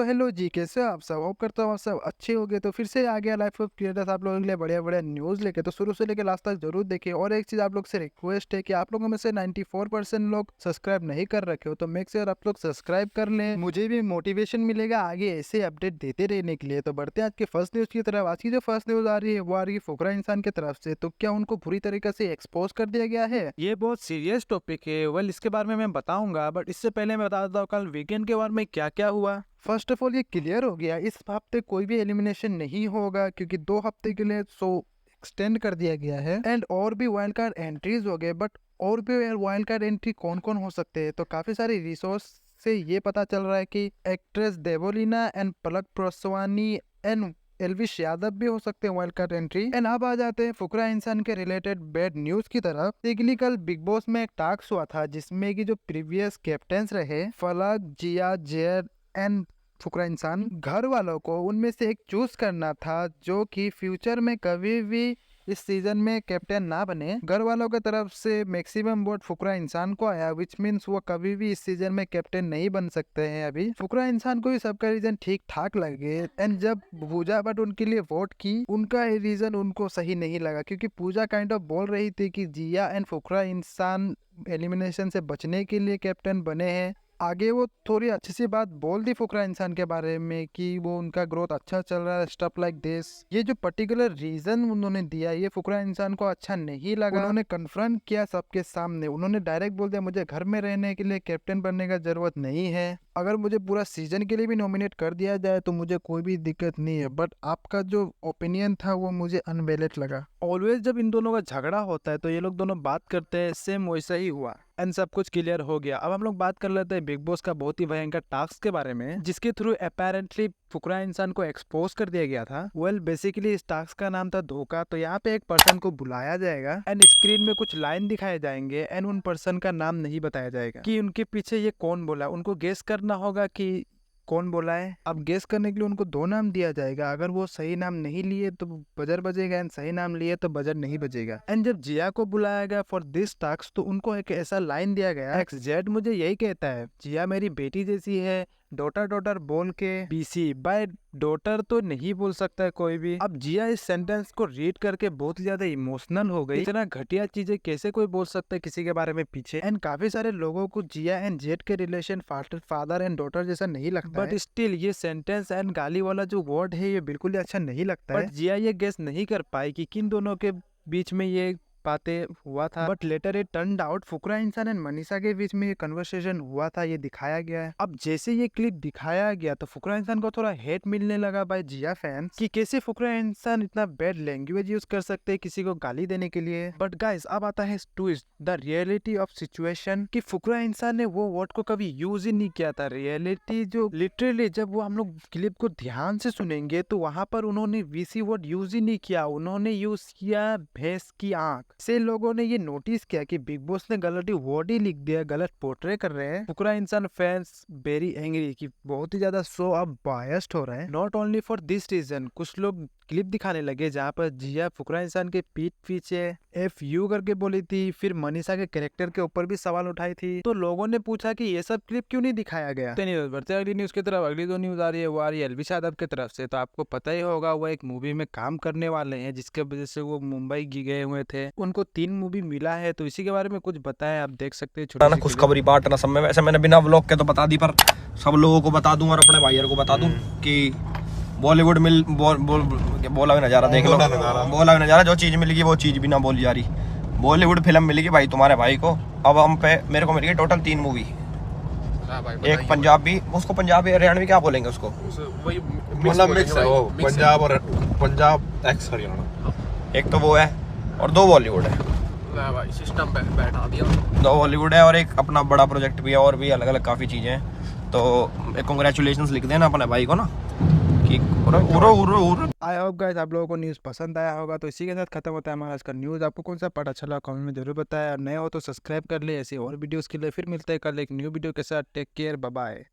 तो हेलो जी, कैसे हो आप सब? होप करता हूँ आप सब अच्छे होंगे। तो फिर से आ गया लाइफ ऑफ क्रिएटर्स आप लोगों के लिए बढ़िया बढ़िया न्यूज़ लेके। तो शुरू से लेके लास्ट तक जरूर देखिए। और एक चीज़ आप लोग से रिक्वेस्ट है कि आप लोगों में से 94% लोग सब्सक्राइब नहीं कर रखे हो, तो मेक श्योर आप लोग सब्सक्राइब कर लें। मुझे भी मोटिवेशन मिलेगा आगे ऐसे अपडेट देते रहने के लिए। तो बढ़ते हैं आज के फर्स्ट न्यूज़ की तरफ। आज की जो फर्स्ट न्यूज़ आ रही है वो आ रही है फुकरा इंसान की तरफ से। तो क्या उनको बुरी तरीके से एक्सपोज कर दिया गया है? ये बहुत सीरियस टॉपिक है। वेल, इसके बारे में मैं बताऊंगा, बट इससे पहले मैं बता देता हूँ कल वीकेंड के बारे में क्या क्या हुआ। फर्स्ट ऑफ ऑल ये क्लियर हो गया, इस हफ्ते कोई भी एलिमिनेशन नहीं होगा क्योंकि 2 हफ्ते के लिए शो एक्सटेंड कर दिया गया है। एंड और भी वाइल्ड कार्ड एंट्रीज हो गए, बट और भी वाइल्ड कार्ड एंट्री कौन कौन हो सकते हैं? तो काफी सारी रिसोर्स से ये पता चल रहा है कि actress Devoleena and Palak Purswani and Elvish Yadav भी हो सकते हैं वाइल्ड कार्ड एंट्री। एंड अब आ जाते हैं फुकरा इंसान के रिलेटेड बैड न्यूज की तरफ। टेक्निकल बिग बॉस में एक टास्क हुआ था जिसमें कि जो प्रीवियस कैप्टन्स रहे फलक, जिया, जेर एंड फुकरा इंसान, घर वालों को उनमें से एक चूज करना था जो कि फ्यूचर में कभी भी इस सीजन में कैप्टन ना बने। घर वालों की तरफ से मैक्सिमम वोट फुकरा इंसान को आया, विच मीन्स वो कभी भी इस सीजन में कैप्टन नहीं बन सकते हैं। अभी फुकरा इंसान को भी सबका रीजन ठीक ठाक लगे। एंड जब पूजा भट्ट उनके लिए वोट की, उनका रीजन उनको सही नहीं लगा क्योंकि पूजा काइंड ऑफ बोल रही थी कि जिया एंड फुकरा इंसान एलिमिनेशन से बचने के लिए कैप्टन बने हैं। आगे वो थोड़ी अच्छी सी बात बोल दी फुकरा इंसान के बारे में कि वो उनका ग्रोथ अच्छा चल रहा है, स्टफ लाइक दिस। ये जो पर्टिकुलर रीजन उन्होंने दिया ये फुकरा इंसान को अच्छा नहीं लगा। उन्होंने कन्फ्रंट किया सबके सामने, उन्होंने डायरेक्ट बोल दिया मुझे घर में रहने के लिए कैप्टन बनने का जरूरत नहीं है। अगर मुझे पूरा सीजन के लिए भी नॉमिनेट कर दिया जाए तो मुझे कोई भी दिक्कत नहीं है, बट आपका जो ओपिनियन था वो मुझे अनवैलिड लगा। ऑलवेज जब इन दोनों का झगड़ा होता है तो ये लोग दोनों बात करते हैं, सेम वैसा ही हुआ एंड सब कुछ क्लियर हो गया। अब हम लोग बात कर लेते हैं बिग बॉस का बहुत ही भयंकर टास्क के बारे में जिसके थ्रू अपेरेंटली फुकरा इंसान को एक्सपोज कर दिया गया था। वेल, बेसिकली इस टास्क का नाम था धोखा। तो यहाँ पे एक पर्सन को बुलाया जाएगा एंड स्क्रीन में कुछ लाइन दिखाए जाएंगे एंड उन पर्सन का नाम नहीं बताया जाएगा कि उनके पीछे ये कौन बोला। उनको गेस करना होगा कि कौन बोला है। अब गेस करने के लिए उनको 2 नाम दिया जाएगा। अगर वो सही नाम नहीं लिए तो बजर बजेगा एंड सही नाम लिए तो बजर नहीं बजेगा। एंड जब जिया को बुलाया गया फॉर दिस टास्क तो उनको एक ऐसा लाइन दिया गया, एक्स जेड मुझे यही कहता है जिया मेरी बेटी जैसी है, डॉटर डॉटर बोल के बीसी बाय डॉटर तो नहीं बोल सकता है कोई भी। अब जिया इस सेंटेंस को रीड करके बहुत ज्यादा इमोशनल हो गई। इतना घटिया चीजें कैसे कोई बोल सकता है किसी के बारे में पीछे। एंड काफी सारे लोगों को जिया एंड जेड के रिलेशन फादर एंड डॉटर जैसा नहीं लगता, बट स्टिल ये सेंटेंस एंड गाली वाला जो वर्ड है ये बिल्कुल ही अच्छा नहीं लगता है। बट जिया ये गेस नहीं कर पाई कि किन दोनों के बीच में ये बातें हुआ था। But later it turned out फुकरा इंसान एंड मनीषा के बीच में ये कन्वर्सेशन हुआ था, ये दिखाया गया है। अब जैसे ये क्लिप दिखाया गया तो फुकरा इंसान को थोड़ा हेट मिलने लगा बाय जिया फैंस कि कैसे फुकरा इंसान इतना बैड लैंग्वेज यूज कर सकते हैं किसी को गाली देने के लिए। बट गाइस अब आता है twist, the reality of situation कि फुकरा इंसान ने वो वर्ड को कभी यूज ही नहीं किया था। रियलिटी जो लिटरली जब वो हम लोग क्लिप को ध्यान से सुनेंगे तो वहां पर उन्होंने वीसी वर्ड यूज ही नहीं किया, उन्होंने यूज किया भैंस की आंख से। लोगों ने ये नोटिस किया कि बिग बॉस ने गलत ही वर्ड ही लिख दिया, गलत पोर्ट्रे कर रहे हैं। फुकरा इंसान फैंस वेरी एंग्री कि बहुत ही ज्यादा शो अब बायस्ड हो रहा है। Not only for this reason, कुछ लोग क्लिप दिखाने लगे जहाँ पर जिया फुकरा इंसान के पीठ पीछे FU करके बोली थी, फिर मनीषा के कैरेक्टर के ऊपर भी सवाल उठाई थी। तो लोगों ने पूछा कि ये सब क्लिप क्यों नहीं दिखाया गया। तो न्यूज बढ़ते अगली न्यूज की तरफ। अगली जो न्यूज आ रही है वो आ रही है एलविश यादव की तरफ से। तो आपको पता ही होगा वो एक मूवी में काम करने वाले हैं जिसके वजह से वो मुंबई गए हुए थे। उनको 3 मूवी मिला है, तो इसी के बारे में कुछ बताया आप देख सकते हैं। खुशखबरी बांटना सब में, वैसे मैंने बिना व्लॉग के तो बता दी पर सब लोगों को बता दूं और अपने भाइयों को बता दूं कि बॉलीवुड मिल बोला हुआ नजारा देख लो, बोला हुआ नजारा जो चीज मिलेगी वो चीज भी ना बोली जा रही। बॉलीवुड फिल्म मिलेगी भाई तुम्हारे भाई को। अब हम पे मेरे को मिल गई टोटल 3 मूवी, एक पंजाबी, उसको पंजाबी हरियाणवी क्या बोलेंगे उसको, मतलब मिक्स है वो, पंजाब और पंजाब एक्स हरियाणा। एक तो वो है और 2 बॉलीवुड है। भाई सिस्टम पे बैठा दिया। 2 बॉलीवुड है और एक अपना बड़ा प्रोजेक्ट भी है और भी अलग अलग काफी चीजें हैं। तो कांग्रेचुलेशंस लिख देना अपने भाई को ना कि आई होप गाइस आप लोगों को न्यूज़ पसंद आया होगा। तो इसी के साथ खत्म होता है हमारा आज का न्यूज़। आपको कौन सा पार्ट अच्छा लगा कमेंट में जरूर बताया, और नए हो तो सब्सक्राइब कर ले ऐसे और वीडियोस के लिए। फिर मिलते हैं कल एक न्यू वीडियो के साथ। Take care, bye bye.